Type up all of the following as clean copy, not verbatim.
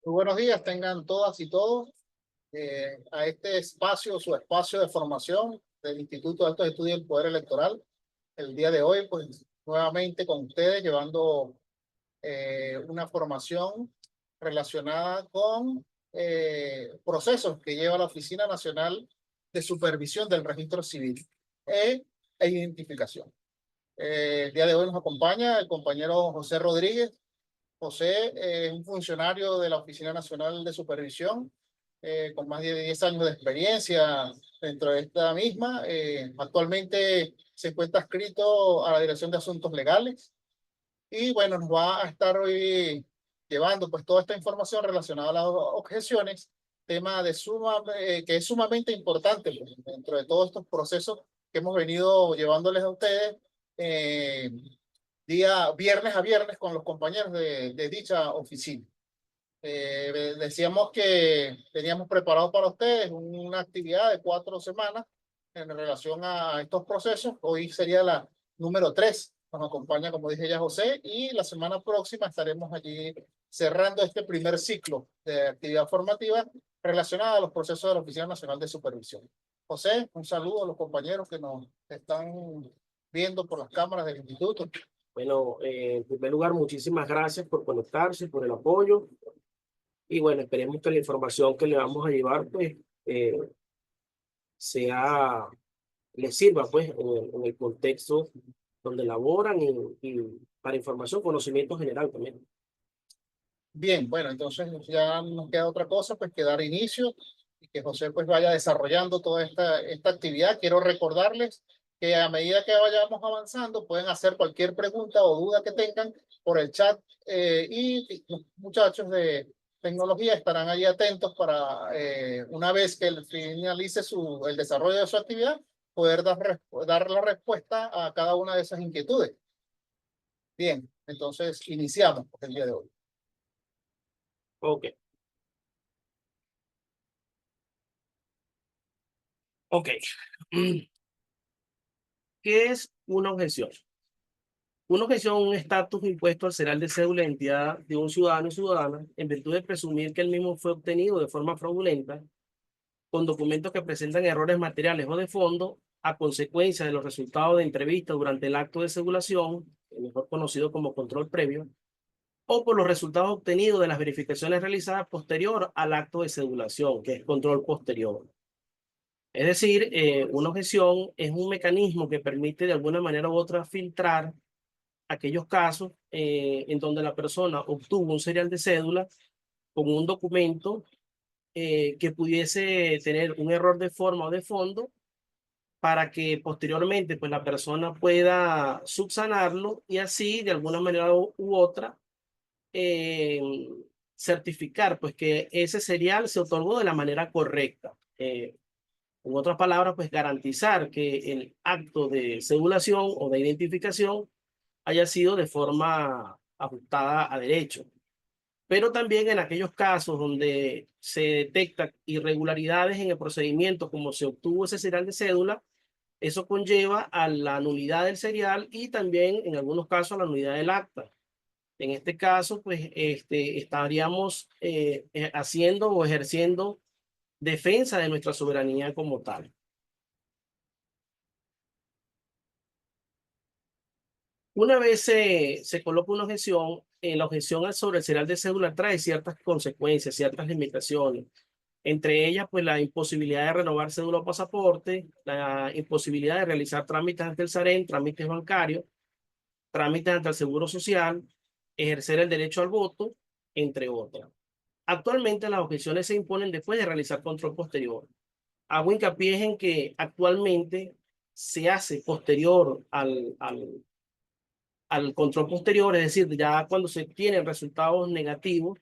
Muy buenos días, tengan todas y todos a este espacio, su espacio de formación del Instituto de Altos Estudios del Poder Electoral. El día de hoy, pues nuevamente con ustedes, llevando una formación relacionada con procesos que lleva la Oficina Nacional de Supervisión del Registro Civil e, e Identificación. El día de hoy nos acompaña el compañero José Rodríguez. José es un funcionario de la Oficina Nacional de Supervisión con más de 10 años de experiencia dentro de esta misma. Actualmente se encuentra adscrito a la Dirección de Asuntos Legales y bueno, nos va a estar hoy llevando pues toda esta información relacionada a las objeciones, tema que es sumamente importante pues, dentro de todos estos procesos que hemos venido llevándoles a ustedes. eh, Día viernes a viernes con los compañeros de dicha oficina. Decíamos que teníamos preparado para ustedes una actividad de 4 semanas en relación a estos procesos. Hoy sería la número 3. Nos acompaña, como dije ya, José, y la semana próxima estaremos allí cerrando este primer ciclo de actividad formativa relacionada a los procesos de la Oficina Nacional de Supervisión. José, un saludo a los compañeros que nos están viendo por las cámaras del instituto. Bueno, en primer lugar, muchísimas gracias por conectarse, por el apoyo. Y bueno, esperemos que la información que le vamos a llevar, pues, sea, les sirva, pues, en el contexto donde laboran y para información, conocimiento general también. Bien, bueno, entonces ya nos queda otra cosa, pues que dar inicio y que José pues vaya desarrollando toda esta actividad. Quiero recordarles que a medida que vayamos avanzando pueden hacer cualquier pregunta o duda que tengan por el chat y los muchachos de tecnología estarán ahí atentos para una vez que él finalice el desarrollo de su actividad, poder dar la respuesta a cada una de esas inquietudes. Bien, entonces iniciamos por el día de hoy. Ok, ok. ¿Qué es una objeción? Una objeción es un estatus impuesto al serial de cédula de identidad de un ciudadano o ciudadana en virtud de presumir que el mismo fue obtenido de forma fraudulenta con documentos que presentan errores materiales o de fondo a consecuencia de los resultados de entrevista durante el acto de cedulación, mejor conocido como control previo, o por los resultados obtenidos de las verificaciones realizadas posterior al acto de cedulación, que es control posterior. Es decir, una objeción es un mecanismo que permite de alguna manera u otra filtrar aquellos casos en donde la persona obtuvo un serial de cédula con un documento que pudiese tener un error de forma o de fondo para que posteriormente pues la persona pueda subsanarlo y así de alguna manera u otra eh, certificar pues que ese serial se otorgó de la manera correcta. En otras palabras, pues garantizar que el acto de cedulación o de identificación haya sido de forma ajustada a derecho. Pero también en aquellos casos donde se detectan irregularidades en el procedimiento, como se obtuvo ese serial de cédula, eso conlleva a la nulidad del serial y también en algunos casos a la nulidad del acta. En este caso, pues estaríamos haciendo o ejerciendo defensa de nuestra soberanía como tal. Una vez se coloca una objeción, la objeción sobre el serial de cédula trae ciertas consecuencias, ciertas limitaciones. Entre ellas, pues la imposibilidad de renovar cédula o pasaporte, la imposibilidad de realizar trámites ante el SAREN, trámites bancarios, trámites ante el Seguro Social, ejercer el derecho al voto, entre otras. Actualmente las objeciones se imponen después de realizar control posterior. Hago hincapié en que actualmente se hace posterior al control posterior, es decir, ya cuando se tienen resultados negativos,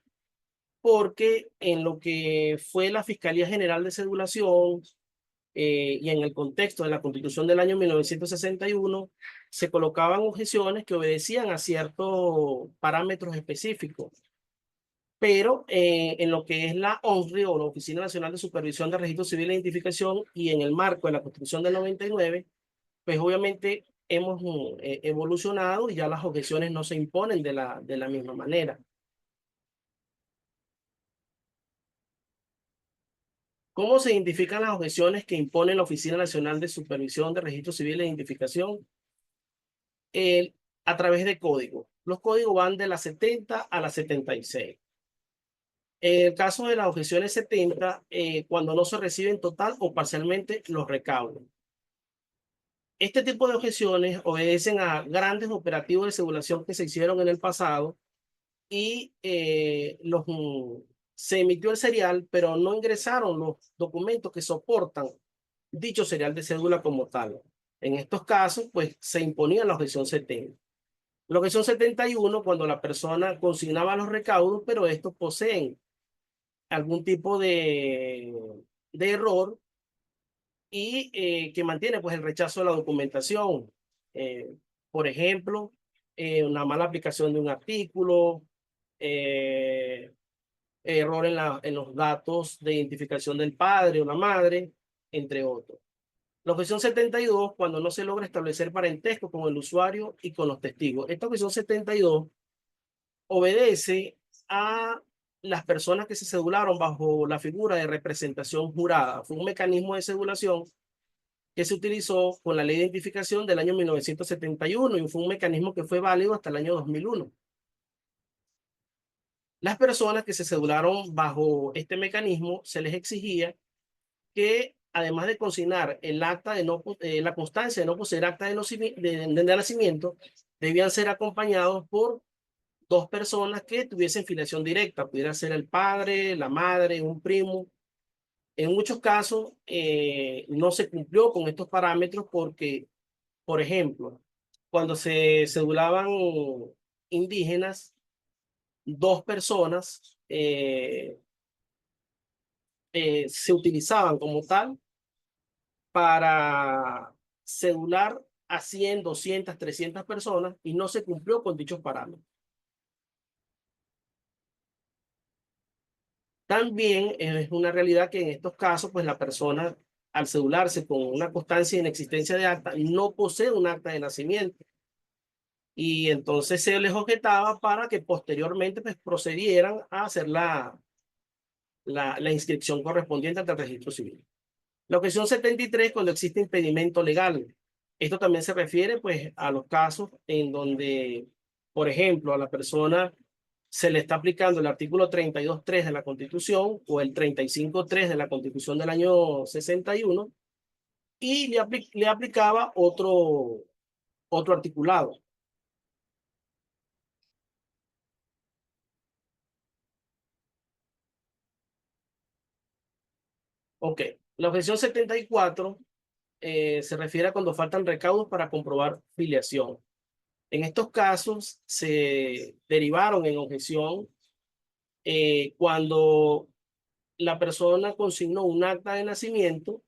porque en lo que fue la Fiscalía General de Cedulación y en el contexto de la Constitución del año 1961, se colocaban objeciones que obedecían a ciertos parámetros específicos. Pero en lo que es la ONRI o la Oficina Nacional de Supervisión de Registro Civil e Identificación y en el marco de la Constitución del 99, pues obviamente hemos evolucionado y ya las objeciones no se imponen de la misma manera. ¿Cómo se identifican las objeciones que impone la Oficina Nacional de Supervisión de Registro Civil e Identificación? El- a través de códigos. Los códigos van de la 70 a la 76. En el caso de las objeciones 70, cuando no se reciben total o parcialmente los recaudos. Este tipo de objeciones obedecen a grandes operativos de simulación que se hicieron en el pasado y se emitió el serial, pero no ingresaron los documentos que soportan dicho serial de cédula como tal. En estos casos, pues se imponía la objeción 70. La objeción 71, cuando la persona consignaba los recaudos, pero estos poseen algún tipo de error y que mantiene pues el rechazo de la documentación. Eh, por ejemplo, una mala aplicación de un artículo, eh, error en los datos de identificación del padre o la madre, entre otros. La objeción 72, cuando no se logra establecer parentesco con el usuario y con los testigos. Esta objeción 72 obedece a las personas que se cedularon bajo la figura de representación jurada. Fue un mecanismo de cedulación que se utilizó con la ley de identificación del año 1971 y fue un mecanismo que fue válido hasta el año 2001. Las personas que se cedularon bajo este mecanismo se les exigía que, además de consignar el acta de no, la constancia de no poseer acta de nacimiento, debían ser acompañados por dos personas que tuviesen filiación directa, pudiera ser el padre, la madre, un primo. En muchos casos no se cumplió con estos parámetros porque, por ejemplo, cuando se cedulaban indígenas, dos personas se utilizaban como tal para cedular a 100, 200, 300 personas y no se cumplió con dichos parámetros. También es una realidad que en estos casos, pues la persona al cedularse con una constancia de inexistencia de acta no posee un acta de nacimiento y entonces se les objetaba para que posteriormente pues procedieran a hacer la inscripción correspondiente ante el registro civil. La objeción 73 cuando existe impedimento legal. Esto también se refiere pues a los casos en donde, por ejemplo, a la persona se le está aplicando el artículo 32.3 de la Constitución o el 35.3 de la Constitución del año 61 y le aplicaba otro articulado. Ok, la objeción 74 se refiere a cuando faltan recaudos para comprobar filiación. En estos casos se derivaron en objeción cuando la persona consignó un acta de nacimiento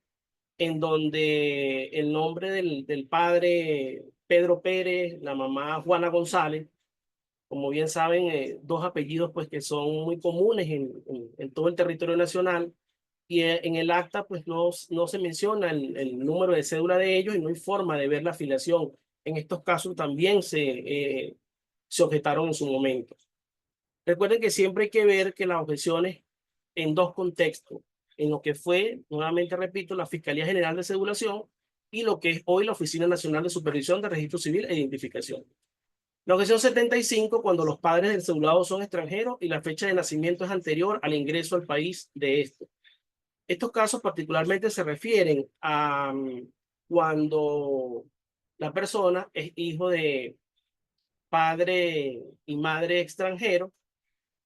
en donde el nombre del padre Pedro Pérez, la mamá Juana González, como bien saben, dos apellidos pues que son muy comunes en todo el territorio nacional y en el acta pues no se menciona el número de cédula de ellos y no hay forma de ver la afiliación. En estos casos también se objetaron en su momento. Recuerden que siempre hay que ver que las objeciones en dos contextos, en lo que fue, nuevamente repito, la Fiscalía General de Cedulación y lo que es hoy la Oficina Nacional de Supervisión de Registro Civil e Identificación. La objeción 75, cuando los padres del cedulado son extranjeros y la fecha de nacimiento es anterior al ingreso al país de este. Estos casos particularmente se refieren a cuando la persona es hijo de padre y madre extranjero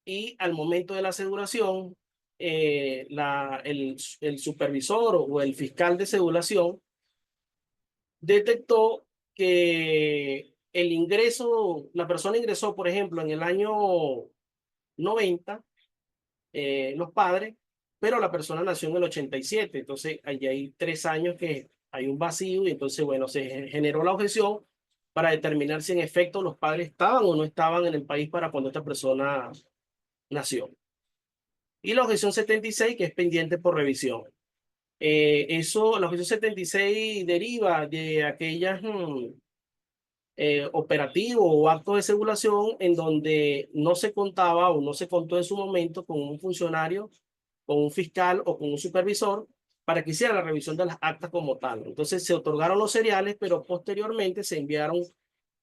y al momento de la cedulación, el supervisor o el fiscal de cedulación detectó que el ingreso, la persona ingresó, por ejemplo, en el año 90, los padres, pero la persona nació en el 87, entonces allí hay 3 años que hay un vacío y entonces, bueno, se generó la objeción para determinar si en efecto los padres estaban o no estaban en el país para cuando esta persona nació. Y la objeción 76 que es pendiente por revisión. La objeción 76 deriva de aquellas operativos o actos de regulación en donde no se contaba o no se contó en su momento con un funcionario con un fiscal o con un supervisor para que hiciera la revisión de las actas como tal. Entonces se otorgaron los seriales, pero posteriormente se enviaron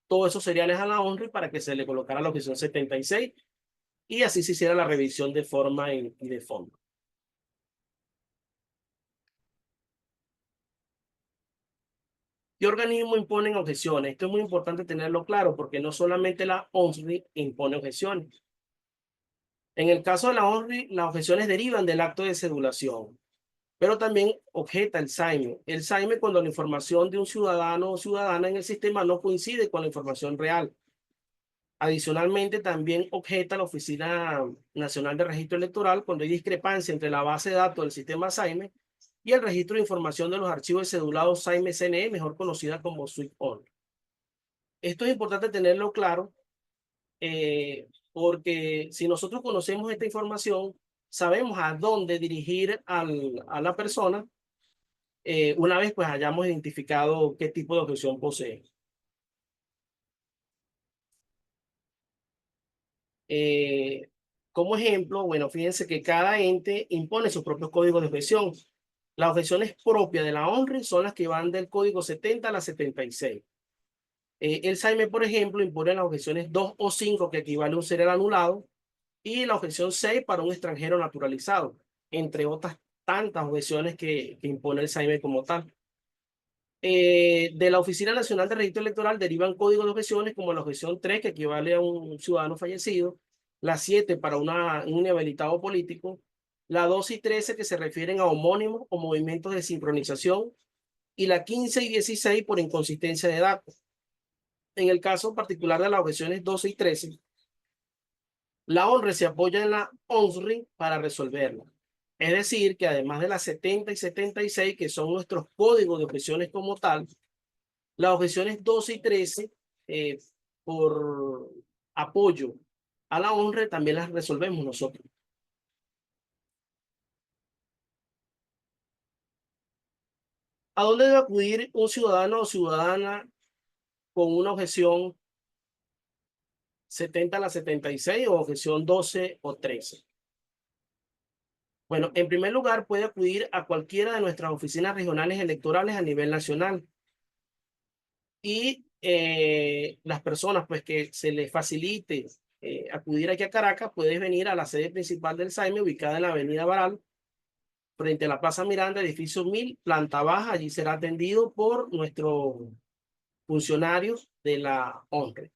todos esos seriales a la ONRI para que se le colocara la objeción 76 y así se hiciera la revisión de forma y de fondo. ¿Qué organismo imponen objeciones? Esto es muy importante tenerlo claro porque no solamente la ONRI impone objeciones. En el caso de la ONRI, las objeciones derivan del acto de cedulación, pero también objeta el SAIME. El SAIME cuando la información de un ciudadano o ciudadana en el sistema no coincide con la información real. Adicionalmente, también objeta la Oficina Nacional de Registro Electoral cuando hay discrepancia entre la base de datos del sistema SAIME y el registro de información de los archivos de cedulados SAIME-CNE, mejor conocida como SWIFT-ON. Esto es importante tenerlo claro porque si nosotros conocemos esta información, sabemos a dónde dirigir a la persona una vez pues hayamos identificado qué tipo de objeción posee. Eh, Como ejemplo, bueno, fíjense que cada ente impone sus propios códigos de objeción. Las objeciones propias de la ONRI son las que van del código 70 a la 76. El SAIME, por ejemplo, impone las objeciones 2 o 5, que equivale a un serial anulado, y la objeción 6 para un extranjero naturalizado, entre otras tantas objeciones que impone el SAIME como tal. De la Oficina Nacional de Registro Electoral derivan códigos de objeciones como la objeción 3, que equivale a un ciudadano fallecido, la 7 para un inhabilitado político, la 2 y 13 que se refieren a homónimos o movimientos de sincronización, y la 15 y 16 por inconsistencia de datos. En el caso particular de las objeciones 12 y 13, la ONRE se apoya en la ONSRI para resolverla. Es decir, que además de las 70 y 76, que son nuestros códigos de objeciones como tal, las objeciones 12 y 13, por apoyo a la ONRE, también las resolvemos nosotros. ¿A dónde debe acudir un ciudadano o ciudadana con una objeción 70 a la 76 o objeción 12 o 13? Bueno, en primer lugar, puede acudir a cualquiera de nuestras oficinas regionales electorales a nivel nacional. Y las personas pues que se les facilite acudir aquí a Caracas, puedes venir a la sede principal del SAIME, ubicada en la avenida Baral, frente a la Plaza Miranda, edificio 1000, planta baja. Allí será atendido por nuestros funcionarios de la ONRE.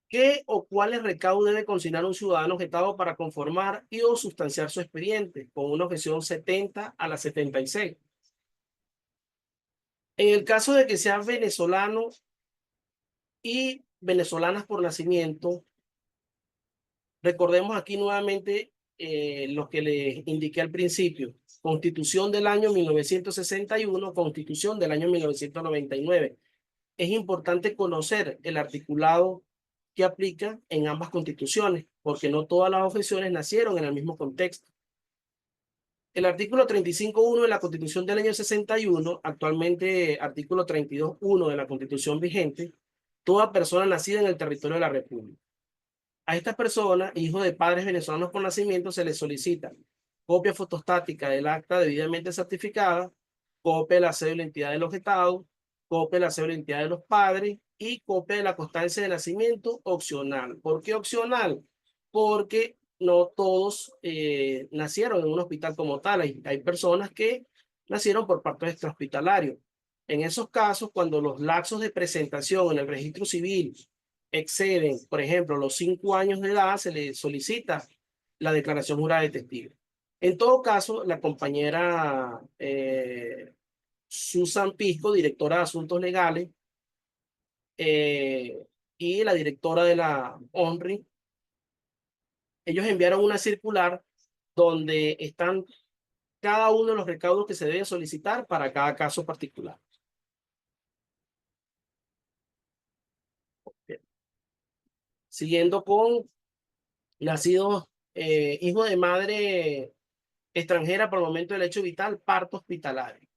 ¿Qué o cuáles recaudos debe consignar un ciudadano objetado para conformar y o sustanciar su expediente con una objeción 70 a la 76? En el caso de que sean venezolanos y venezolanas por nacimiento, recordemos aquí nuevamente lo que les indiqué al principio. Constitución del año 1961, Constitución del año 1999. Es importante conocer el articulado que aplica en ambas constituciones, porque no todas las objeciones nacieron en el mismo contexto. El artículo 35.1 de la Constitución del año 61, actualmente artículo 32.1 de la Constitución vigente, toda persona nacida en el territorio de la República. A estas personas, hijos de padres venezolanos por nacimiento, se les solicita copia fotostática del acta debidamente certificada, copia de la cédula de identidad del objetado, copia de la cédula de identidad de los padres y copia de la constancia de nacimiento opcional. ¿Por qué opcional? Porque no todos nacieron en un hospital como tal. Hay personas que nacieron por partos extrahospitalarios. En esos casos, cuando los lapsos de presentación en el registro civil exceden, por ejemplo, los 5 años de edad, se le solicita la declaración jurada de testigo. En todo caso, la compañera Susan Pisco, directora de Asuntos Legales, eh, y la directora de la ONRI, ellos enviaron una circular donde están cada uno de los recaudos que se deben solicitar para cada caso particular. Bien. Siguiendo con nacidos hijos de madre extranjera por el momento del hecho vital, parto hospitalario.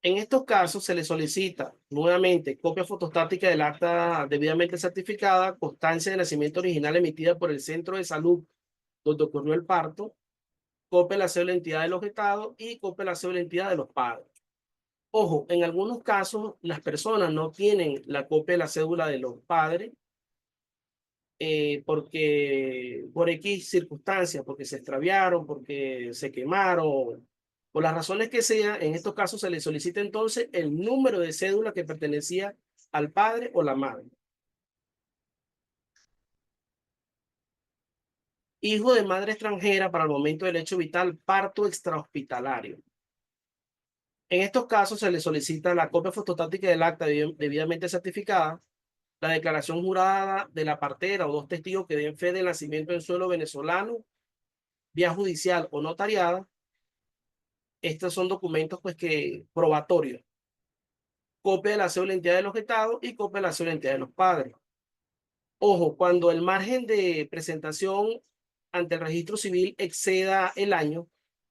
En estos casos se le solicita nuevamente copia fotostática del acta debidamente certificada, constancia de nacimiento original emitida por el centro de salud donde ocurrió el parto, copia de la cédula de identidad del objetado y copia de la cédula de identidad de los padres. Ojo, en algunos casos las personas no tienen la copia de la cédula de los padres porque por X circunstancias, porque se extraviaron, porque se quemaron, por las razones que sean, en estos casos se le solicita entonces el número de cédula que pertenecía al padre o la madre. Hijo de madre extranjera para el momento del hecho vital, parto extrahospitalario. En estos casos se le solicita la copia fotostática del acta debidamente certificada, la declaración jurada de la partera o dos testigos que den fe del nacimiento en suelo venezolano, vía judicial o notariada. Estos son documentos pues que probatorios. Copia de la cédula de identidad del objetado y copia de la cédula de identidad de los padres. Ojo, cuando el margen de presentación ante el registro civil exceda el año,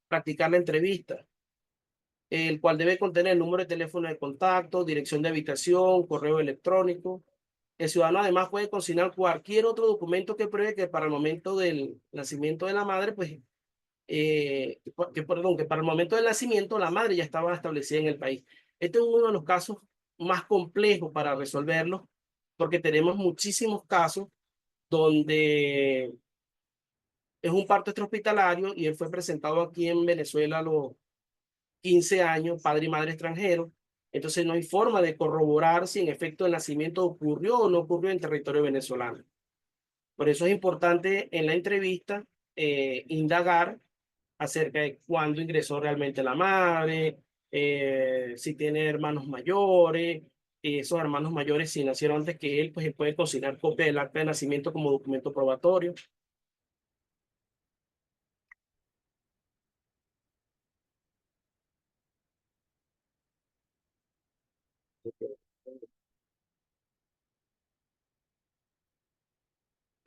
practicar la entrevista, el cual debe contener el número de teléfono de contacto, dirección de habitación, correo electrónico. El ciudadano además puede consignar cualquier otro documento que pruebe que para el momento del nacimiento de la madre, pues, que para el momento del nacimiento la madre ya estaba establecida en el país. Este es uno de los casos más complejos para resolverlo, porque tenemos muchísimos casos donde es un parto extrahospitalario y él fue presentado aquí en Venezuela a los 15 años, padre y madre extranjeros. Entonces no hay forma de corroborar si en efecto el nacimiento ocurrió o no ocurrió en territorio venezolano. Por eso es importante en la entrevista indagar acerca de cuándo ingresó realmente la madre, si tiene hermanos mayores, esos hermanos mayores si nacieron antes que él, pues él puede consignar copia del acta de nacimiento como documento probatorio.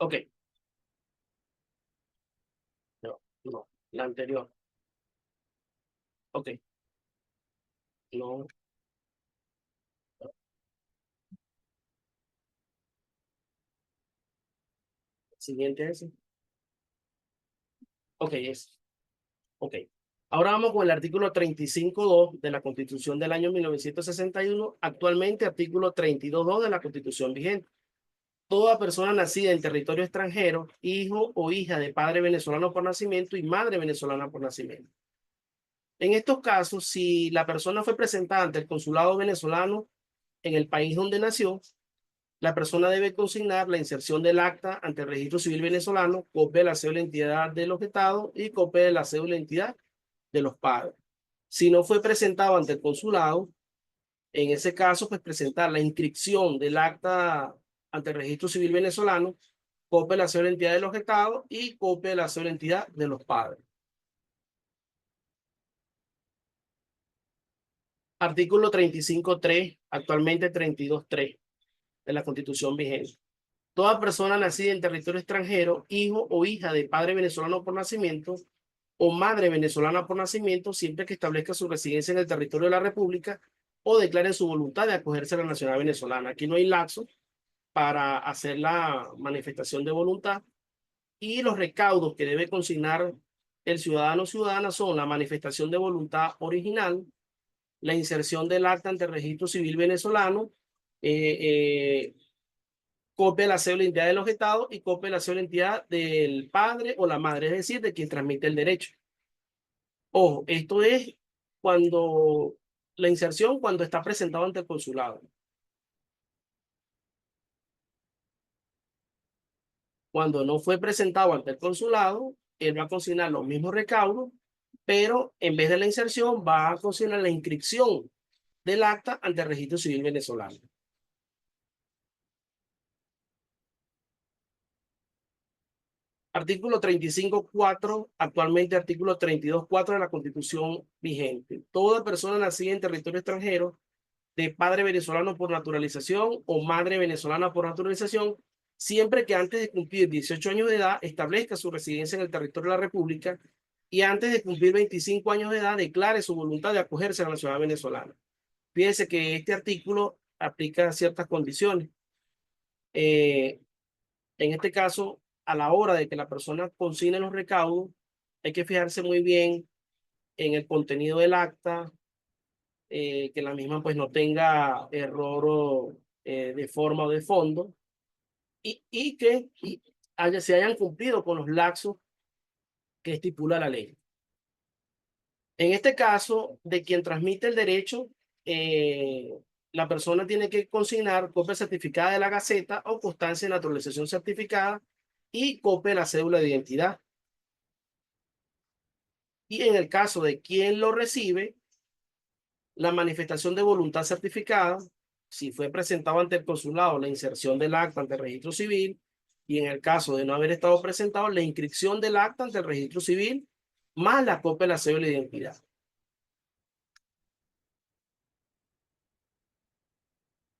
Ok, no, no, la anterior. Ok, no, siguiente es. Ok, es. Ok. Ahora vamos con el artículo 35.2 de la Constitución del año 1961, actualmente artículo 32.2 de la Constitución vigente. Toda persona nacida en territorio extranjero, hijo o hija de padre venezolano por nacimiento y madre venezolana por nacimiento. En estos casos, si la persona fue presentada ante el consulado venezolano en el país donde nació, la persona debe consignar la inserción del acta ante el registro civil venezolano, copia de la cédula de identidad del objetado y copia de la cédula de identidad de los padres. Si no fue presentado ante el consulado, en ese caso, pues presentar la inscripción del acta ante el registro civil venezolano, copia de la cédula de identidad del objetado y copia de la cédula de identidad de los padres. Artículo 35.3, actualmente 32.3 de la Constitución vigente. Toda persona nacida en territorio extranjero, hijo o hija de padre venezolano por nacimiento o madre venezolana por nacimiento, siempre que establezca su residencia en el territorio de la República o declare su voluntad de acogerse a la nacionalidad venezolana. Aquí no hay lapso para hacer la manifestación de voluntad y los recaudos que debe consignar el ciudadano o ciudadana son la manifestación de voluntad original, la inserción del acta ante el registro civil venezolano, eh, copia de la cédula de identidad del objetado y copia de la cédula de identidad del padre o la madre, es decir, de quien transmite el derecho. Ojo, esto es cuando la inserción cuando está presentado ante el consulado. Cuando no fue presentado ante el consulado, él va a consignar los mismos recaudos, pero en vez de la inserción va a consignar la inscripción del acta ante el registro civil venezolano. Artículo 35.4, actualmente artículo 32.4 de la Constitución vigente. Toda persona nacida en territorio extranjero, de padre venezolano por naturalización o madre venezolana por naturalización, siempre que antes de cumplir 18 años de edad establezca su residencia en el territorio de la República y antes de cumplir 25 años de edad declare su voluntad de acogerse a la nacionalidad venezolana. Fíjense que este artículo aplica ciertas condiciones. En este caso, a la hora de que la persona consigne los recaudos, hay que fijarse muy bien en el contenido del acta, que la misma pues no tenga error de forma o de fondo, y que se hayan cumplido con los lapsos que estipula la ley. En este caso, de quien transmite el derecho, eh, la persona tiene que consignar copia certificada de la Gaceta o constancia de naturalización certificada y copia de la cédula de identidad. Y en el caso de quien lo recibe, la manifestación de voluntad certificada, si fue presentado ante el consulado, la inserción del acta ante el registro civil, y en el caso de no haber estado presentado, la inscripción del acta ante el registro civil, más la copia de la cédula de identidad.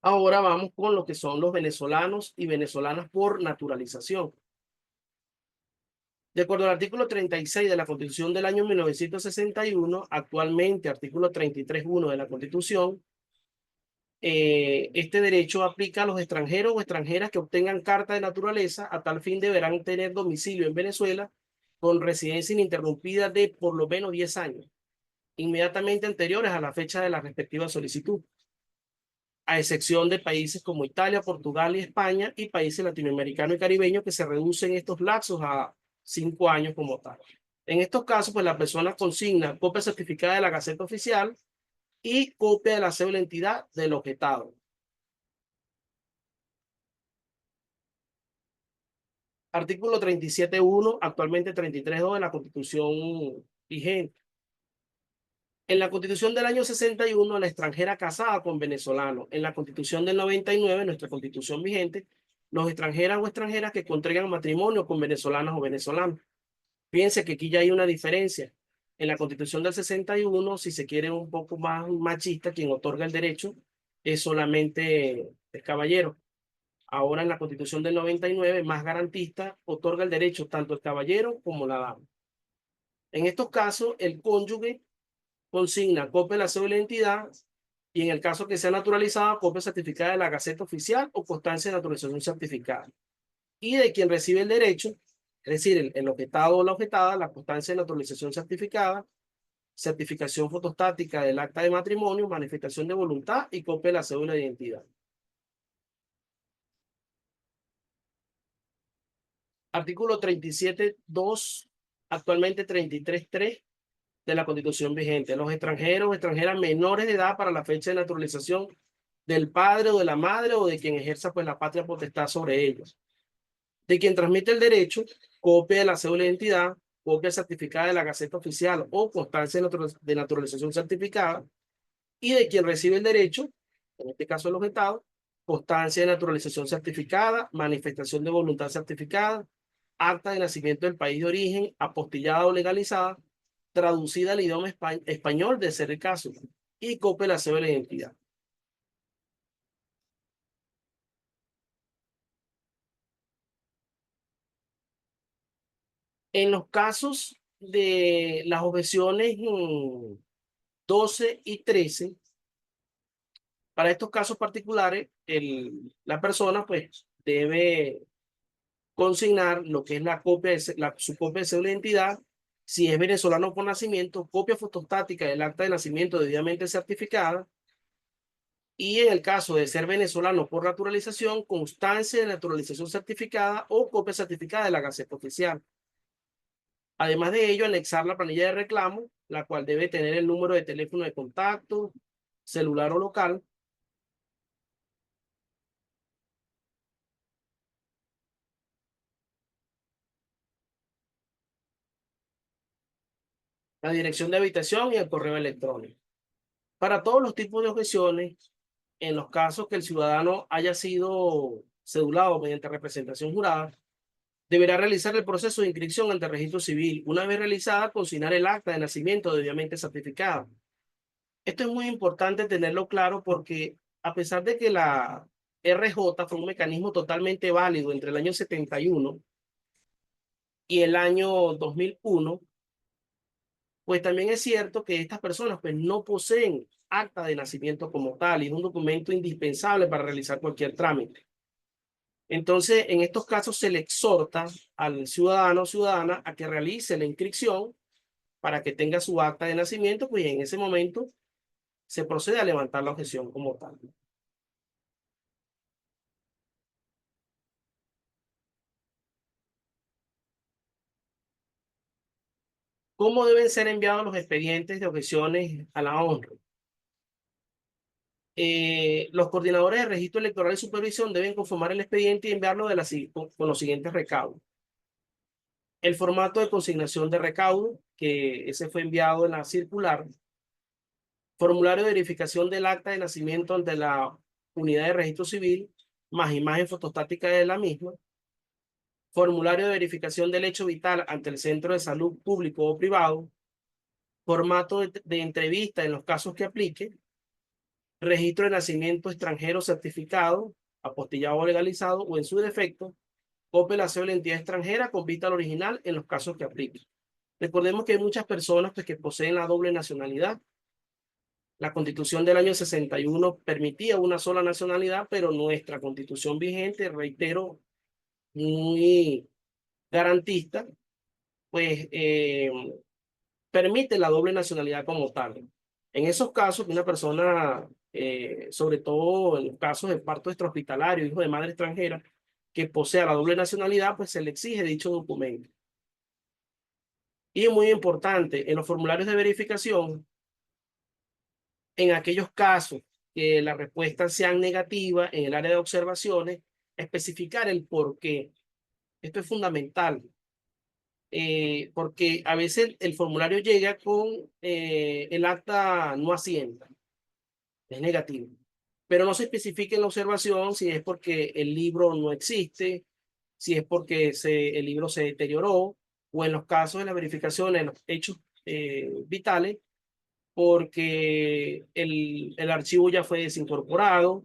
Ahora vamos con lo que son los venezolanos y venezolanas por naturalización. De acuerdo al artículo 36 de la Constitución del año 1961, actualmente artículo 33.1 de la Constitución, este derecho aplica a los extranjeros o extranjeras que obtengan carta de naturaleza. A tal fin deberán tener domicilio en Venezuela con residencia ininterrumpida de por lo menos 10 años, inmediatamente anteriores a la fecha de la respectiva solicitud, a excepción de países como Italia, Portugal y España, y países latinoamericanos y caribeños, que se reducen estos lapsos a 5 años como tal. En estos casos, pues la persona consigna copia certificada de la Gaceta Oficial y copia de la cédula de identidad del objetado. Artículo 37.1, actualmente 33.2 de la Constitución vigente. En la Constitución del año 61, la extranjera casada con venezolano. En la Constitución del 99, nuestra Constitución vigente, los extranjeras o extranjeras que contraigan matrimonio con venezolanas o venezolanos. Fíjense que aquí ya hay una diferencia. En la Constitución del 61, si se quiere un poco más machista, quien otorga el derecho es solamente el caballero. Ahora en la Constitución del 99, más garantista, otorga el derecho tanto el caballero como la dama. En estos casos, el cónyuge consigna copia de la cédula de identidad y en el caso que sea naturalizada, copia certificada de la Gaceta Oficial o constancia de naturalización certificada. Y de quien recibe el derecho, es decir, el objetado o la objetada, la constancia de naturalización certificada, certificación fotostática del acta de matrimonio, manifestación de voluntad y copia de la cédula de identidad. Artículo 37.2, actualmente 33.3 de la Constitución vigente. Los extranjeros o extranjeras menores de edad para la fecha de naturalización del padre o de la madre o de quien ejerza pues la patria potestad sobre ellos. De quien transmite el derecho, copia de la cédula de identidad, copia certificada de la Gaceta Oficial o constancia de naturalización certificada, y de quien recibe el derecho, en este caso el objetado, constancia de naturalización certificada, manifestación de voluntad certificada, acta de nacimiento del país de origen, apostillada o legalizada, traducida al idioma español de ser el caso, y copia de la cédula de identidad. En los casos de las objeciones 12 y 13, para estos casos particulares, la persona pues debe consignar lo que es la copia su copia de cédula de identidad. Si es venezolano por nacimiento, copia fotostática del acta de nacimiento debidamente certificada. Y en el caso de ser venezolano por naturalización, constancia de naturalización certificada o copia certificada de la Gaceta Oficial. Además de ello, anexar la planilla de reclamo, la cual debe tener el número de teléfono de contacto, celular o local, la dirección de habitación y el correo electrónico. Para todos los tipos de objeciones, en los casos que el ciudadano haya sido cedulado mediante representación jurada, deberá realizar el proceso de inscripción ante el registro civil. Una vez realizada, consignar el acta de nacimiento debidamente certificada. Esto es muy importante tenerlo claro porque a pesar de que la RJ fue un mecanismo totalmente válido entre el año 71 y el año 2001, pues también es cierto que estas personas pues no poseen acta de nacimiento como tal, y es un documento indispensable para realizar cualquier trámite. Entonces, en estos casos se le exhorta al ciudadano o ciudadana a que realice la inscripción para que tenga su acta de nacimiento, pues en ese momento se procede a levantar la objeción como tal. ¿Cómo deben ser enviados los expedientes de objeciones a la honra? Los coordinadores de registro electoral y supervisión deben conformar el expediente y enviarlo con los siguientes recaudos. El formato de consignación de recaudo, que ese fue enviado en la circular. Formulario de verificación del acta de nacimiento ante la unidad de registro civil, más imagen fotostática de la misma. Formulario de verificación del hecho vital ante el centro de salud público o privado. Formato de entrevista en los casos que aplique. Registro de nacimiento extranjero certificado, apostillado o legalizado, o en su defecto, copia de la cédula de entidad extranjera con vista al original en los casos que aplique. Recordemos que hay muchas personas pues, que poseen la doble nacionalidad. La Constitución del año 61 permitía una sola nacionalidad, pero nuestra Constitución vigente, reitero, muy garantista, pues permite la doble nacionalidad como tal. En esos casos, que una persona, sobre todo en los casos de parto extrahospitalario, hijo de madre extranjera, que posea la doble nacionalidad, pues se le exige dicho documento. Y muy importante, en los formularios de verificación, en aquellos casos que las respuestas sean negativas en el área de observaciones, especificar el por qué. Esto es fundamental, porque a veces el formulario llega con el acta no asienta, es negativo, pero no se especifica en la observación si es porque el libro no existe, si es porque el libro se deterioró, o en los casos de la verificación, en los hechos vitales, porque el archivo ya fue desincorporado.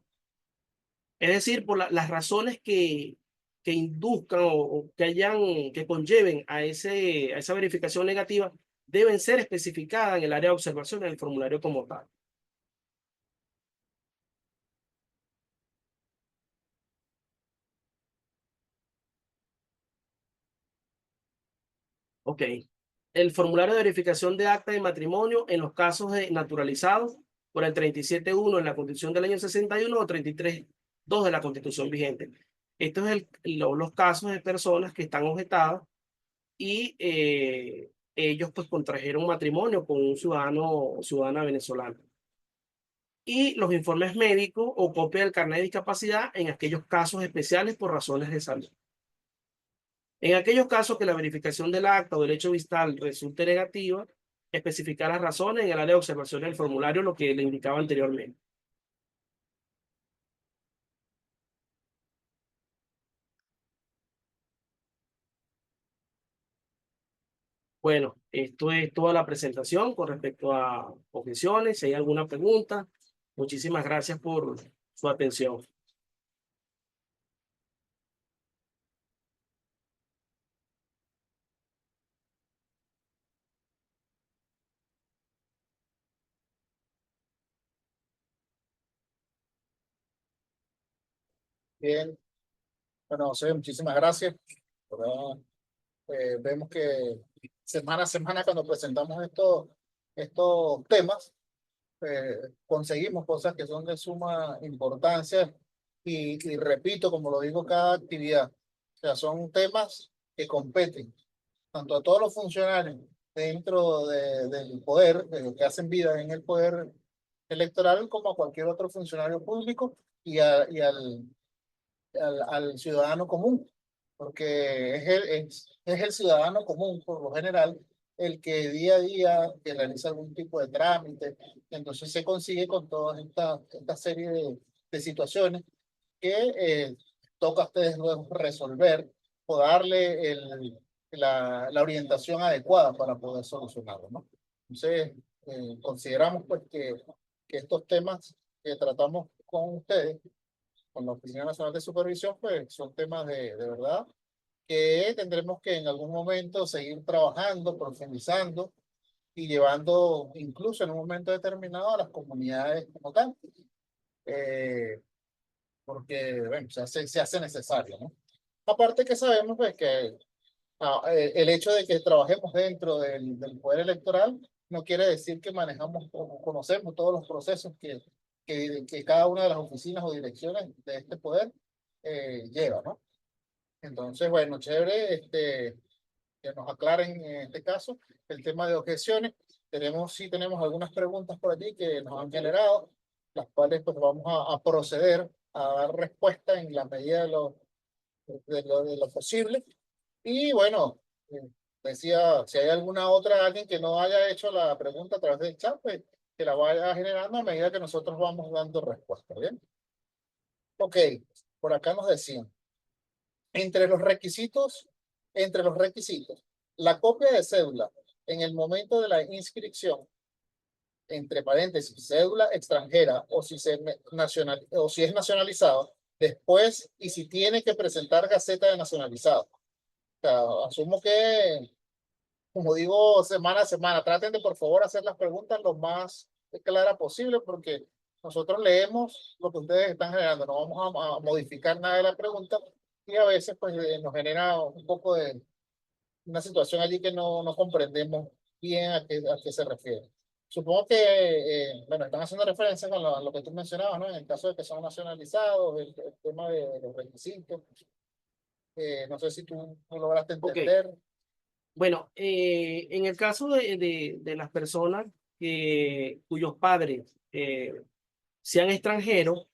Es decir, por las razones que induzcan o que conlleven a esa verificación negativa, deben ser especificadas en el área de observación en el formulario como tal. Ok. El formulario de verificación de acta de matrimonio en los casos de naturalizados por el 37.1 en la Constitución del año 61 o 33.2 de la Constitución vigente. Estos es los casos de personas que están objetadas y ellos pues contrajeron matrimonio con un ciudadano o ciudadana venezolana. Y los informes médicos o copia del carnet de discapacidad en aquellos casos especiales por razones de salud. En aquellos casos que la verificación del acta o del hecho vital resulte negativa, especificar las razones en el área de observación del formulario, lo que le indicaba anteriormente. Bueno, esto es toda la presentación con respecto a objeciones. Si hay alguna pregunta, muchísimas gracias por su atención. Bien, bueno, José, muchísimas gracias. ¿Verdad? Vemos que semana a semana cuando presentamos estos temas, conseguimos cosas que son de suma importancia y repito, como lo digo, cada actividad. O sea, son temas que competen tanto a todos los funcionarios dentro del poder, de lo que hacen vida en el poder electoral, como a cualquier otro funcionario público y al ciudadano común, porque es el ciudadano común, por lo general, el que día a día que realiza algún tipo de trámite, entonces se consigue con toda esta serie de situaciones que toca a ustedes luego resolver o darle la orientación adecuada para poder solucionarlo, ¿no? Entonces, consideramos pues que estos temas que tratamos con ustedes con la Oficina Nacional de Supervisión, pues son temas de verdad que tendremos que en algún momento seguir trabajando, profundizando y llevando incluso en un momento determinado a las comunidades como tal, eh, porque bueno, se hace necesario, ¿no? Aparte que sabemos pues que el hecho de que trabajemos dentro del poder electoral no quiere decir que manejamos o conocemos todos los procesos que cada una de las oficinas o direcciones de este poder lleva, ¿no? Entonces, bueno, chévere, que nos aclaren en este caso el tema de objeciones. Sí tenemos algunas preguntas por allí que nos han generado, las cuales pues vamos a proceder a dar respuesta en la medida de lo posible. Y bueno, decía, si hay alguna otra, alguien que no haya hecho la pregunta a través del chat, pues que la vaya generando a medida que nosotros vamos dando respuesta, ¿bien? Ok, por acá nos decían, entre los requisitos, entre los requisitos, la copia de cédula en el momento de la inscripción, entre paréntesis, cédula extranjera o o si es nacionalizado, después y si tiene que presentar gaceta de nacionalizado. O sea, asumo que, como digo, semana a semana, traten de por favor hacer las preguntas lo más clara posible porque nosotros leemos lo que ustedes están generando, no vamos a modificar nada de la pregunta y a veces pues nos genera un poco de una situación allí que no comprendemos bien a qué se refiere. Supongo que, bueno, están haciendo referencia con lo que tú mencionabas, ¿no? En el caso de que son nacionalizados, el tema de los requisitos. No sé si tú lograste Ok, entender. bueno, en el caso de las personas cuyos padres sean extranjeros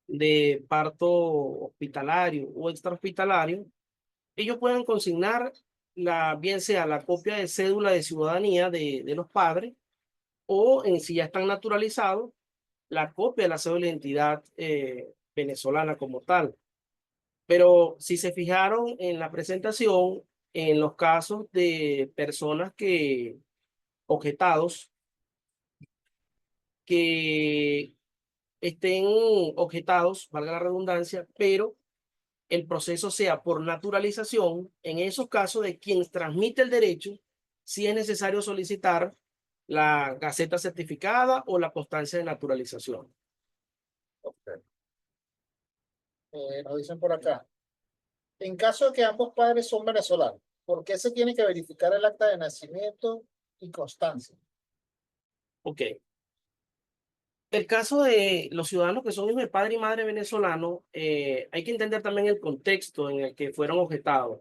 de parto hospitalario o extrahospitalario, ellos pueden consignar bien sea la copia de cédula de ciudadanía de los padres o si ya están naturalizados, la copia de la cédula de identidad venezolana como tal. Pero si se fijaron en la presentación, en los casos de personas objetados, que estén objetados, valga la redundancia, pero el proceso sea por naturalización, en esos casos de quien transmite el derecho, si es necesario solicitar la gaceta certificada o la constancia de naturalización. Nos dicen por acá. En caso de que ambos padres son venezolanos, ¿por qué se tiene que verificar el acta de nacimiento y constancia? Ok. El caso de los ciudadanos que son hijos de padre y madre venezolano, hay que entender también el contexto en el que fueron objetados.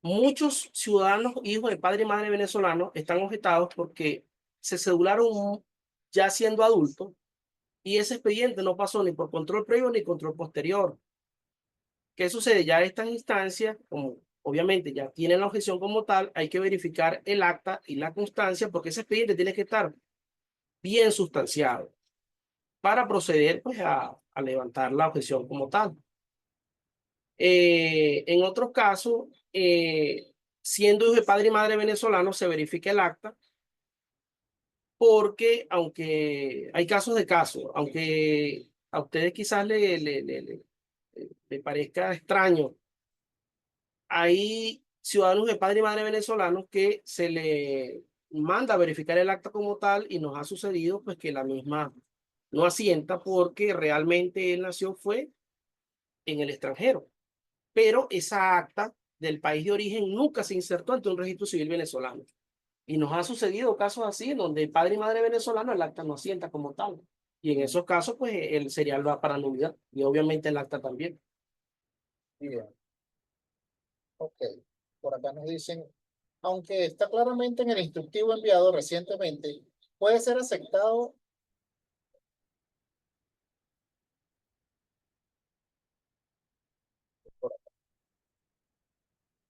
Muchos ciudadanos hijos de padre y madre venezolanos están objetados porque se cedularon ya siendo adultos y ese expediente no pasó ni por control previo ni control posterior. ¿Qué sucede? Ya estas instancias, como obviamente ya tienen la objeción como tal, hay que verificar el acta y la constancia porque ese expediente tiene que estar bien sustanciado para proceder pues, a levantar la objeción como tal. En otros casos, siendo hijo de padre y madre venezolano, se verifica el acta porque aunque hay casos de casos, aunque a ustedes quizás le parezca extraño, hay ciudadanos de padre y madre venezolanos que se le manda a verificar el acta como tal y nos ha sucedido pues que la misma no asienta porque realmente él nació fue en el extranjero, pero esa acta del país de origen nunca se insertó ante un registro civil venezolano. Y nos ha sucedido casos así, en donde padre y madre venezolano el acta no asienta como tal. Y en esos casos, pues el serial va para nulidad y obviamente el acta también. Bien, ok. Por acá nos dicen, aunque está claramente en el instructivo enviado recientemente, puede ser aceptado.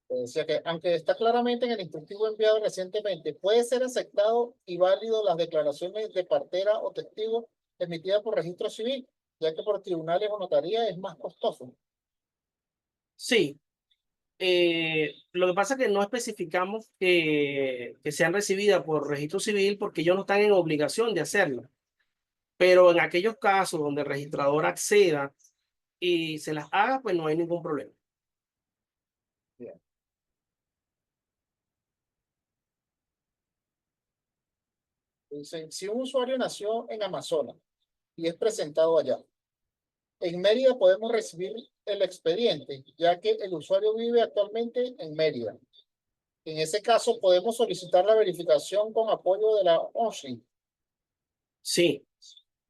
Decía que, aunque está claramente en el instructivo enviado recientemente, puede ser aceptado y válido las declaraciones de partera o testigo emitidas por registro civil, ya que por tribunales o notaría es más costoso. Sí, lo que pasa es que no especificamos que sean recibidas por registro civil porque ellos no están en obligación de hacerlo. Pero en aquellos casos donde el registrador acceda y se las haga, pues no hay ningún problema. Bien. Dicen, si un usuario nació en Amazonas y es presentado allá, en Mérida podemos recibir el expediente, ya que el usuario vive actualmente en Mérida. En ese caso, podemos solicitar la verificación con apoyo de la ONSI. Sí.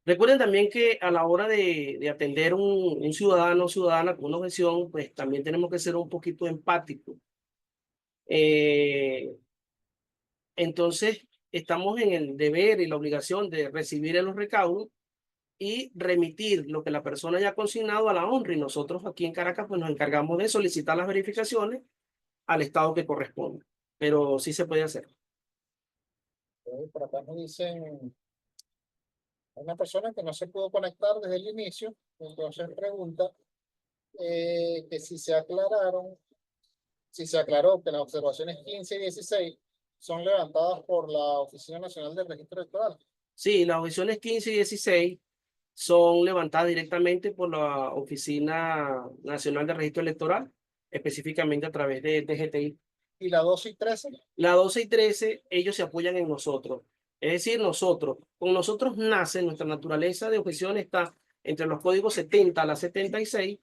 Recuerden también que a la hora de atender un ciudadano o ciudadana con una objeción, pues también tenemos que ser un poquito empáticos. Eh, entonces, estamos en el deber y la obligación de recibir los recaudos y remitir lo que la persona haya consignado a la honra. Y nosotros aquí en Caracas, pues nos encargamos de solicitar las verificaciones al estado que corresponde. Pero sí se puede hacer. Por acá nos dicen, hay una persona que no se pudo conectar desde el inicio, entonces pregunta que si se aclaró que las observaciones 15 y 16 son levantadas por la Oficina Nacional del Registro Electoral. Sí, las objeciones 15 y 16 son levantadas directamente por la Oficina Nacional de Registro Electoral, específicamente a través de DGTI. Y la 12 y 13, La 12 y 13, ellos se apoyan en nosotros. Es decir, con nosotros nace nuestra naturaleza de objeción está entre los códigos 70 a la 76,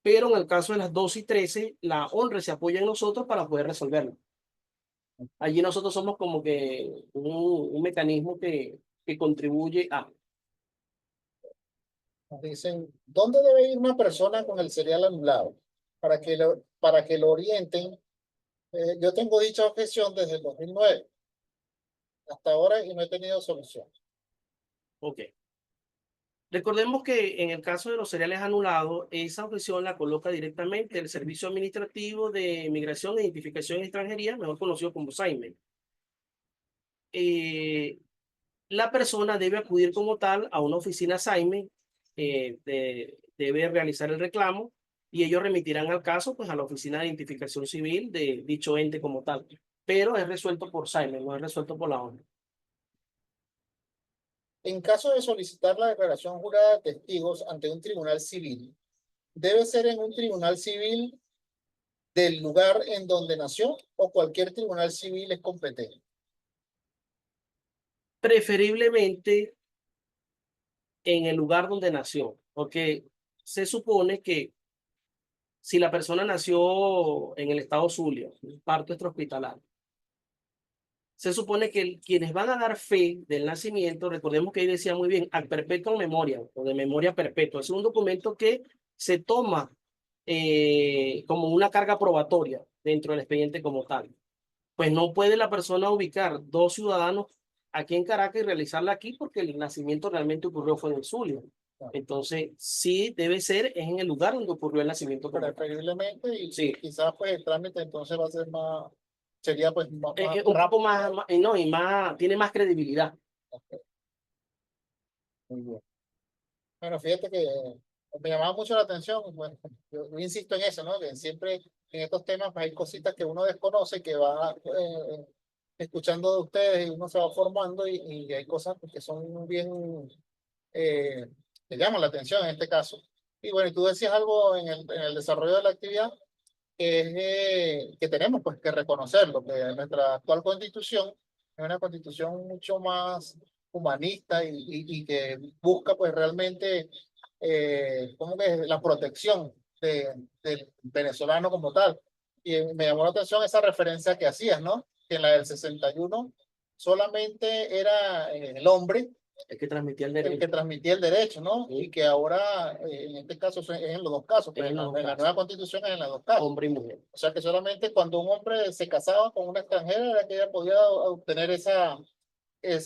pero en el caso de las 12 y 13, la honra se apoya en nosotros para poder resolverlo. Allí nosotros somos como que un mecanismo que contribuye a... nos dicen, ¿dónde debe ir una persona con el serial anulado? Para que lo orienten. Yo tengo dicha objeción desde el 2009 hasta ahora y no he tenido solución. Ok. Recordemos que en el caso de los cereales anulados, esa objeción la coloca directamente el Servicio Administrativo de Migración e Identificación y Extranjería, mejor conocido como SAIME. Eh, la persona debe acudir como tal a una oficina SAIME, debe realizar el reclamo y ellos remitirán al caso pues, a la Oficina de Identificación Civil de dicho ente como tal. Pero es resuelto por SAIME, no es resuelto por la ONU. En caso de solicitar la declaración jurada de testigos ante un tribunal civil, debe ser en un tribunal civil del lugar en donde nació o cualquier tribunal civil es competente. Preferiblemente en el lugar donde nació, porque se supone que si la persona nació en el estado Zulia, un parto extrahospitalario, se supone que quienes van a dar fe del nacimiento, recordemos que ahí decía muy bien, ad perpetuum memoria o de memoria perpetua, es un documento que se toma como una carga probatoria dentro del expediente como tal. Pues no puede la persona ubicar dos ciudadanos aquí en Caracas y realizarla aquí porque el nacimiento realmente ocurrió fue en el Zulia. Entonces, sí debe ser es en el lugar donde ocurrió el nacimiento como tal. Preferiblemente y Sí. quizás pues el trámite entonces va a ser más, sería pues más, Un rápido. poco no, y más, tiene más credibilidad. Muy bien. Bueno, fíjate que me llamaba mucho la atención, bueno, yo insisto en eso, ¿no? Que siempre en estos temas pues, hay cositas que uno desconoce, que va escuchando de ustedes y uno se va formando y hay cosas pues, que son bien, eh, que llaman la atención en este caso. Y bueno, y tú decías algo en el desarrollo de la actividad que es que tenemos pues que reconocerlo, que nuestra actual constitución es una constitución mucho más humanista y que busca pues realmente como que la protección del venezolano como tal. Y me llamó la atención esa referencia que hacías, ¿no? Que en la del 61 solamente era el hombre Es que transmitía el el que derecho. transmitía el derecho, ¿no? Sí. Y que ahora, en este caso, es en los dos casos, pues Es en los dos en la casos, nueva constitución es en los dos casos. hombre y mujer. O sea que solamente cuando un hombre se casaba con una extranjera era que ella podía obtener esa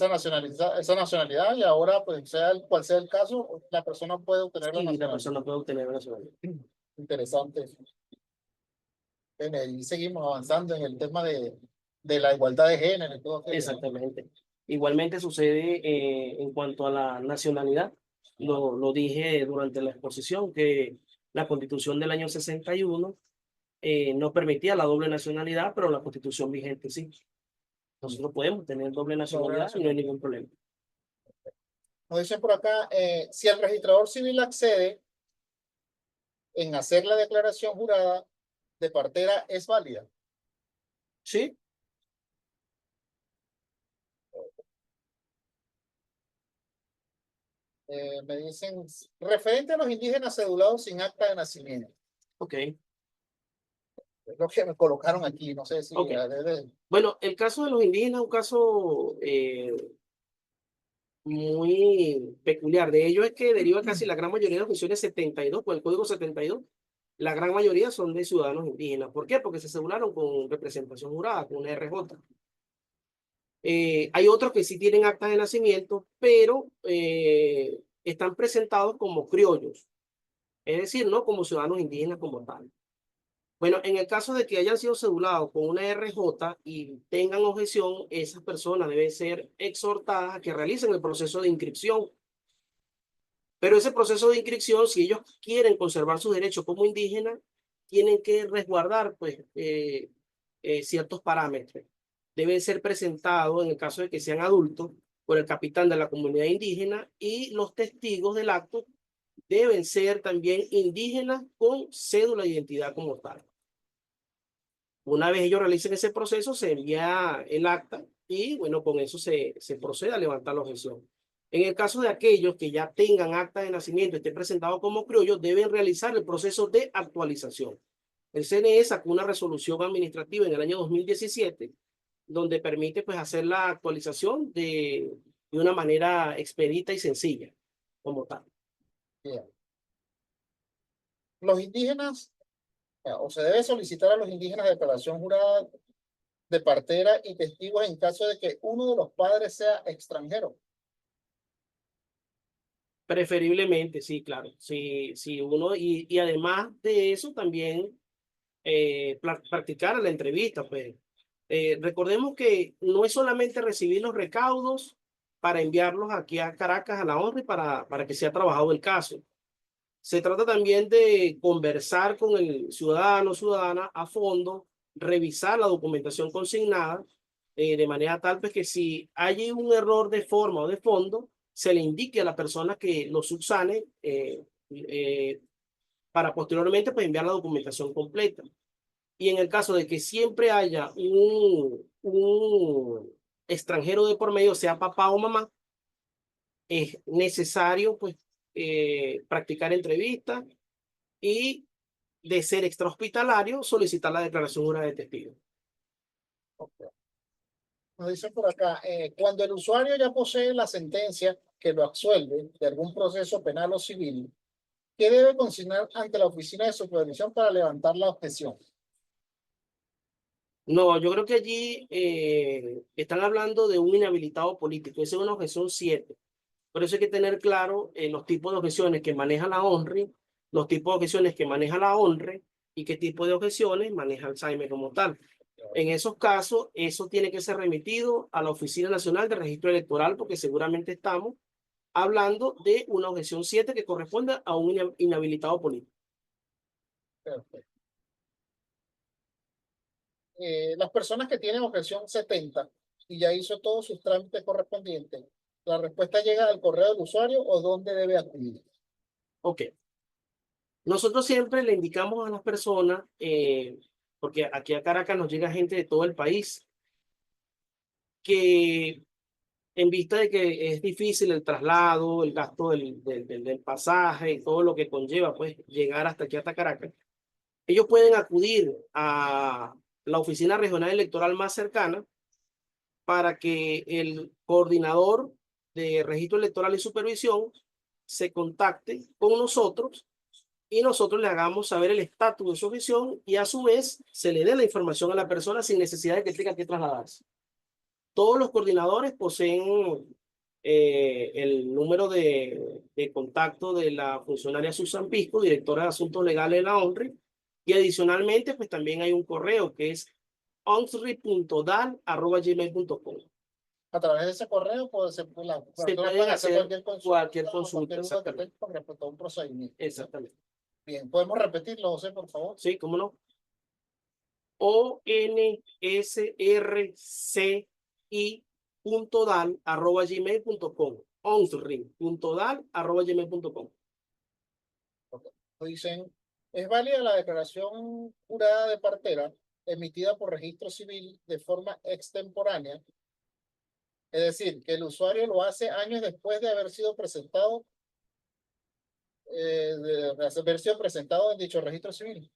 nacionalidad y ahora, pues sea cual sea el caso, la persona puede obtener la Sí, la nacionalidad. persona puede obtener una ciudadanía. Interesante. Y seguimos avanzando en el tema de la igualdad de género y todo aquello, ¿no? Exactamente. Igualmente sucede en cuanto a la nacionalidad. Lo dije durante la exposición que la Constitución del año 61 no permitía la doble nacionalidad, pero la Constitución vigente sí. Nosotros podemos tener doble Doble nacionalidad y no hay nacionalidad. ningún problema. Nos dicen por acá, si el registrador civil accede en hacer la declaración jurada de partera, ¿es válida? Sí, Me dicen, referente a los indígenas cedulados sin acta de nacimiento. Ok, Es lo que me colocaron aquí, no sé si... ok. Bueno, el caso de los indígenas es un caso muy peculiar. De ello es que deriva casi la gran mayoría de las funciones 72, con el código 72. La gran mayoría son de ciudadanos indígenas. ¿Por qué? Porque se cedularon con representación jurada, con una RJ. Hay otros que sí tienen actas de nacimiento, pero están presentados como criollos, es decir, no como ciudadanos indígenas como tal. Bueno, en el caso de que hayan sido cedulados con una RJ y tengan objeción, esas personas deben ser exhortadas a que realicen el proceso de inscripción. Pero ese proceso de inscripción, si ellos quieren conservar sus derechos como indígenas, tienen que resguardar pues, ciertos parámetros. Deben ser presentados, en el caso de que sean adultos, por el capitán de la comunidad indígena y los testigos del acto deben ser también indígenas con cédula de identidad como tal. Una vez ellos realicen ese proceso, se envía el acta y bueno, con eso se procede a levantar la objeción. En el caso de aquellos que ya tengan acta de nacimiento y estén presentados como criollos, deben realizar el proceso de actualización. El CNE sacó una resolución administrativa en el año 2017 donde permite pues hacer la actualización de una manera expedita y sencilla, como tal. Bien. Los indígenas, o se debe solicitar a los indígenas declaración jurada de partera y testigos en caso de que uno de los padres sea extranjero. Preferiblemente, sí, claro. Si uno, y además de eso también practicar la entrevista, pues. Recordemos que no es solamente recibir los recaudos para enviarlos aquí a Caracas, a la ONRI, para que sea trabajado el caso. Se trata también de conversar con el ciudadano o ciudadana a fondo, revisar la documentación consignada, de manera tal pues, que si hay un error de forma o de fondo, se le indique a la persona que lo subsane para posteriormente pues, enviar la documentación completa. Y en el caso de que siempre haya un extranjero de por medio, sea papá o mamá, es necesario pues, practicar entrevistas y de ser extrahospitalario, solicitar la declaración jurada de testigo. Okay. Nos dicen por acá, cuando el usuario ya posee la sentencia que lo absuelve de algún proceso penal o civil, ¿qué debe consignar ante la oficina de supervisión para levantar la objeción? No, yo creo que allí están hablando de un inhabilitado político. Esa es una objeción 7. Por eso hay que tener claro los tipos de objeciones que maneja la ONRI, los tipos de objeciones que maneja la ONRE y qué tipo de objeciones maneja el SAIME como tal. En esos casos, eso tiene que ser remitido a la Oficina Nacional de Registro Electoral porque seguramente estamos hablando de una objeción 7 que corresponde a un inhabilitado político. Perfecto. Las personas que tienen objeción 70 y ya hizo todos sus trámites correspondientes, ¿la respuesta llega al correo del usuario o dónde debe acudir? Ok. Nosotros siempre le indicamos a las personas, porque aquí a Caracas nos llega gente de todo el país, que en vista de que es difícil el traslado, el gasto del pasaje y todo lo que conlleva, pues, llegar hasta aquí, hasta Caracas, ellos pueden acudir a la oficina regional electoral más cercana para que el coordinador de registro electoral y supervisión se contacte con nosotros y nosotros le hagamos saber el estatus de su objeción y a su vez se le dé la información a la persona sin necesidad de que tenga que trasladarse. Todos los coordinadores poseen el número de contacto de la funcionaria Susan Pisco, directora de Asuntos Legales de la ONRI, y adicionalmente pues también hay un correo que es onri.dal@gmail.com. A través de ese correo puede ser, pues, las Se personas pueden pueden hacer hacer cualquier consulta cualquier o consulta, cualquier duda que exactamente. tengan con respecto a un procedimiento. Exactamente. Bien, ¿podemos repetirlo, José, por favor? Sí, ¿cómo no? onsrci.dal@gmail.com. onsri.dal@gmail.com. Ok. Dicen, ¿es válida la declaración jurada de partera emitida por registro civil de forma extemporánea? Es decir, que el usuario lo hace años después de haber sido presentado de haber sido presentado en dicho registro civil.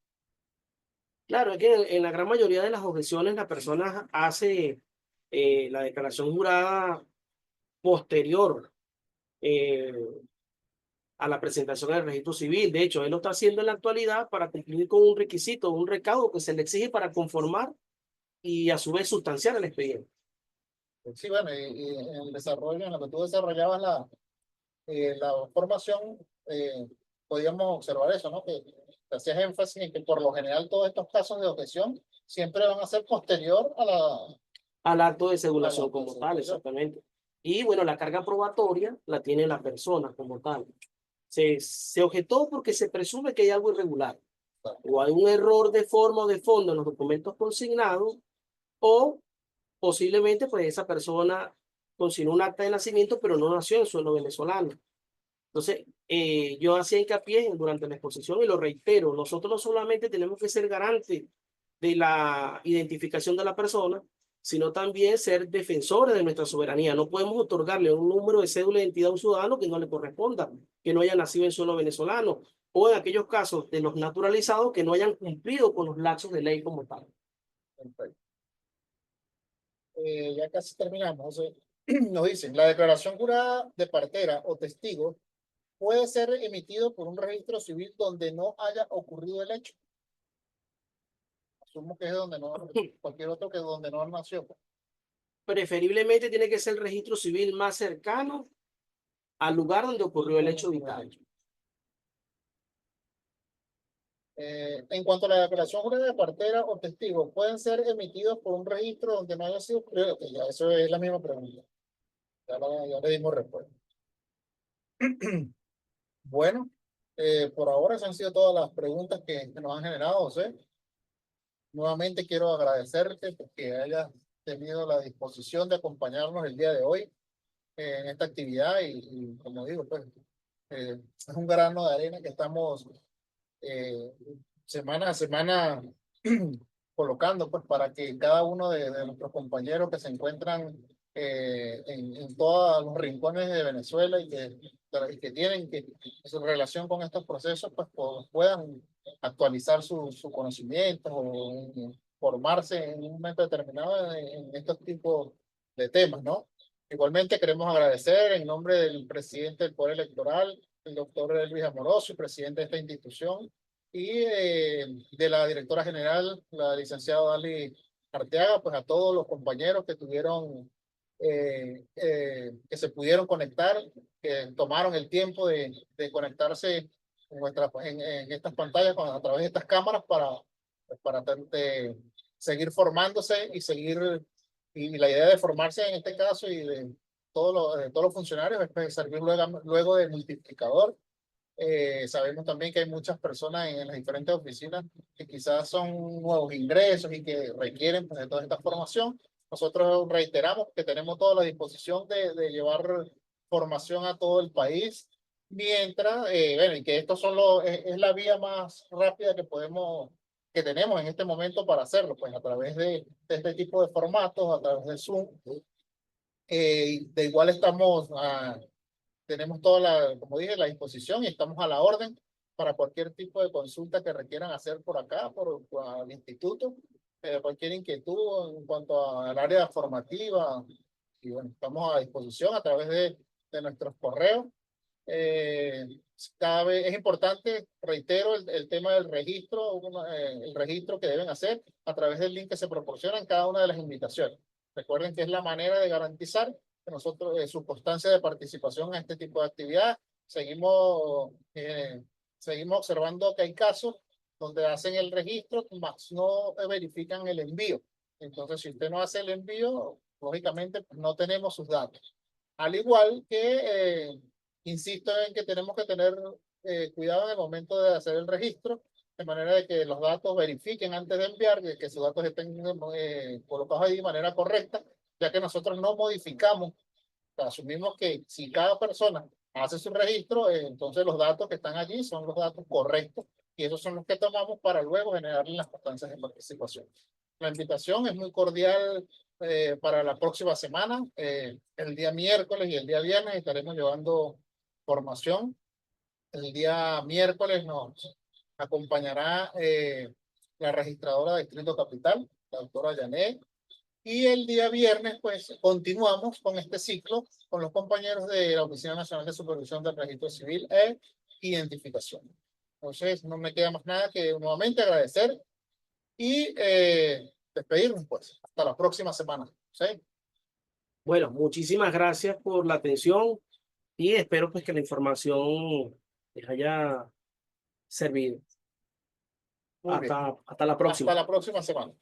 Claro, es que en la gran mayoría de las objeciones la persona hace la declaración jurada posterior eh, a la presentación del registro civil. De hecho, él lo está haciendo en la actualidad para cumplir con un requisito, un recaudo que se le exige para conformar y a su vez sustanciar el expediente. Sí, bueno, y en el desarrollo, en lo que tú desarrollabas la formación, podíamos observar eso, ¿no? Que te hacías énfasis en que por lo general todos estos casos de objeción siempre van a ser posterior Al acto de a la sedulación como tal, presentación. exactamente. Y bueno, la carga probatoria la tiene la persona como tal. Se objetó porque se presume que hay algo irregular o hay un error de forma o de fondo en los documentos consignados o posiblemente pues esa persona consignó un acta de nacimiento pero no nació en suelo venezolano. Entonces, yo hacía hincapié durante la exposición y lo reitero, nosotros no solamente tenemos que ser garantes de la identificación de la persona, sino también ser defensores de nuestra soberanía. No podemos otorgarle un número de cédula de identidad a un ciudadano que no le corresponda, que no haya nacido en suelo venezolano, o en aquellos casos de los naturalizados que no hayan cumplido con los lapsos de ley como tal. Perfecto. Ya casi terminamos. Nos dicen, la declaración jurada de partera o testigo puede ser emitido por un registro civil donde no haya ocurrido el hecho. Asumo que es donde no, cualquier otro que donde no nació. Preferiblemente tiene que ser el registro civil más cercano al lugar donde ocurrió el hecho vital. En cuanto a la declaración jurada de partera o testigo, pueden ser emitidos por un registro donde no haya sido. Ya, eso es la misma pregunta. Ya le dimos respuesta. Bueno, por ahora esas han sido todas las preguntas que nos han generado, José. Nuevamente quiero agradecerte porque hayas tenido la disposición de acompañarnos el día de hoy en esta actividad y como digo, pues es un grano de arena que estamos eh, semana a semana colocando, pues para que cada uno de nuestros compañeros que se encuentran en todos los rincones de Venezuela y que tienen que su relación con estos procesos, pues puedan actualizar su conocimiento o formarse en un momento determinado en estos tipos de temas, ¿no? Igualmente queremos agradecer en nombre del presidente del Poder Electoral, el doctor Luis Amoroso, presidente de esta institución, y de la directora general, la licenciada Dali Arteaga, pues a todos los compañeros que tuvieron, que se pudieron conectar, que tomaron el tiempo de conectarse en estas pantallas a través de estas cámaras para seguir formándose y seguir, y la idea de formarse en este caso y de todos los funcionarios es pues, servir luego de multiplicador. Sabemos también que hay muchas personas en las diferentes oficinas que quizás son nuevos ingresos y que requieren pues, de toda esta formación. Nosotros reiteramos que tenemos toda la disposición de llevar formación a todo el país, mientras, bueno, y que esto es la vía más rápida que tenemos en este momento para hacerlo, pues a través de este tipo de formatos, a través de Zoom. De igual tenemos toda como dije, la disposición y estamos a la orden para cualquier tipo de consulta que requieran hacer por acá, por el instituto, cualquier inquietud en cuanto al área formativa. Y bueno, estamos a disposición a través de nuestros correos. Eh, Cada vez es importante, reitero, el tema del registro, el registro que deben hacer a través del link que se proporciona en cada una de las invitaciones. Recuerden que es la manera de garantizar que nosotros, su constancia de participación en este tipo de actividad, seguimos observando que hay casos donde hacen el registro, más no verifican el envío. Entonces, si usted no hace el envío, lógicamente pues, no tenemos sus datos. Al igual que insisto en que tenemos que tener cuidado en el momento de hacer el registro, de manera de que los datos verifiquen antes de enviar, que sus datos estén colocados ahí de manera correcta, ya que nosotros no modificamos, asumimos que si cada persona hace su registro, entonces los datos que están allí son los datos correctos y esos son los que tomamos para luego generarle las constancias de participación. La invitación es muy cordial para la próxima semana. El día miércoles y el día viernes estaremos llevando formación El día miércoles nos acompañará la registradora de Distrito Capital, la doctora Yanet. Y el día viernes, pues, continuamos con este ciclo con los compañeros de la Oficina Nacional de Supervisión del Registro Civil e Identificación. Entonces, no me queda más nada que nuevamente agradecer y despedirnos, pues. Hasta la próxima semana. ¿Sí? Bueno, muchísimas gracias por la atención y espero pues que la información les haya servido. Muy bien. Hasta la próxima. Hasta la próxima semana.